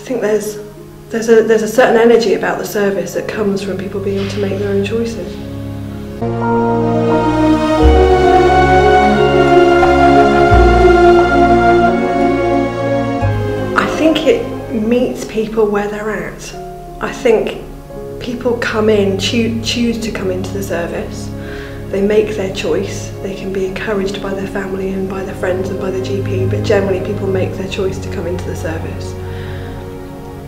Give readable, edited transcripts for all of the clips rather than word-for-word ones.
think there's a certain energy about the service that comes from people being able to make their own choices. I think it meets people where they're at. I think people come in, choose to come into the service. They make their choice. They can be encouraged by their family and by their friends and by the GP, but generally people make their choice to come into the service.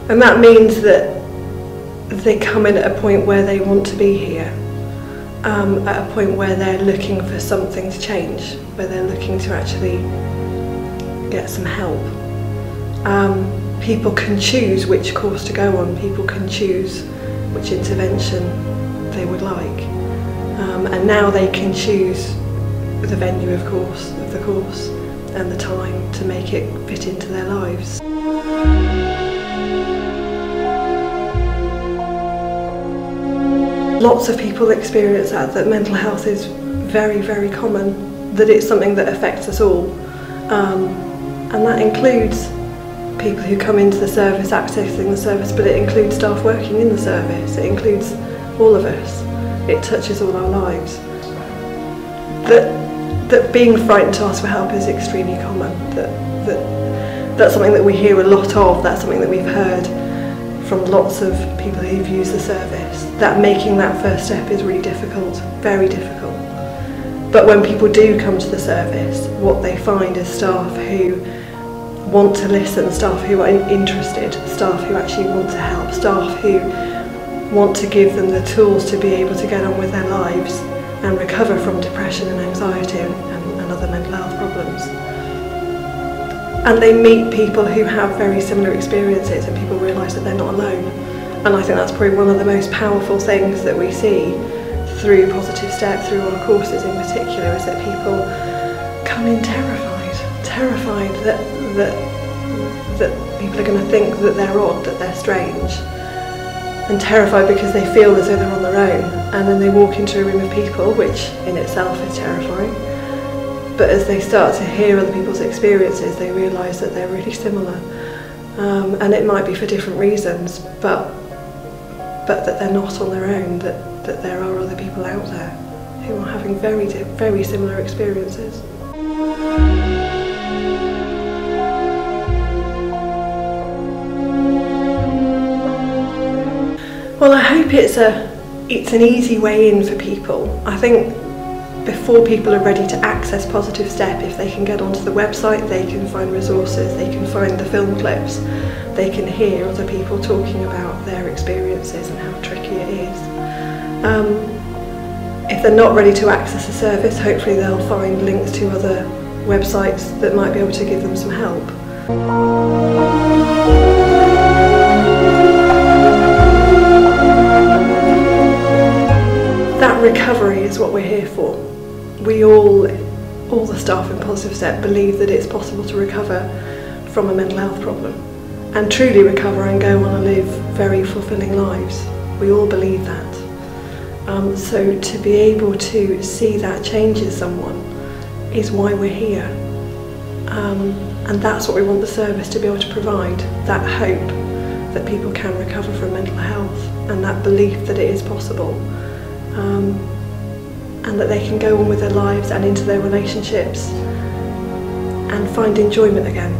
And that means that they come in at a point where they want to be here, at a point where they're looking for something to change, where they're looking to actually get some help. People can choose which course to go on, people can choose which intervention they would like. And now they can choose the venue, of the course, and the time to make it fit into their lives. Lots of people experience that mental health is very, very common, that it's something that affects us all. And that includes people who come into the service, accessing the service, but it includes staff working in the service, it includes all of us. It touches all our lives. That being frightened to ask for help is extremely common. That's something that we hear a lot of, that's something that we've heard from lots of people who've used the service. That making that first step is really difficult, very difficult. But when people do come to the service, what they find is staff who want to listen, staff who are interested, staff who actually want to help, staff who want to give them the tools to be able to get on with their lives and recover from depression and anxiety and other mental health problems. And they meet people who have very similar experiences and people realise that they're not alone. And I think that's probably one of the most powerful things that we see through Positive Step, through our courses in particular, is that people come in terrified that people are going to think that they're odd, that they're strange. And terrified because they feel as though they're on their own, and then they walk into a room of people, which in itself is terrifying. But as they start to hear other people's experiences, they realise that they're really similar. And it might be for different reasons, but that they're not on their own, that there are other people out there who are having very similar experiences. Well, I hope it's an easy way in for people. I think before people are ready to access Positive Step, if they can get onto the website, they can find resources, they can find the film clips, they can hear other people talking about their experiences and how tricky it is. If they're not ready to access the service, hopefully they'll find links to other websites that might be able to give them some help. That recovery is what we're here for. We all the staff in Positive Step believe that it's possible to recover from a mental health problem and truly recover and go on and live very fulfilling lives. We all believe that. So to be able to see that change in someone is why we're here. And that's what we want the service to be able to provide, that hope that people can recover from mental health and that belief that it is possible. And that they can go on with their lives and into their relationships and find enjoyment again.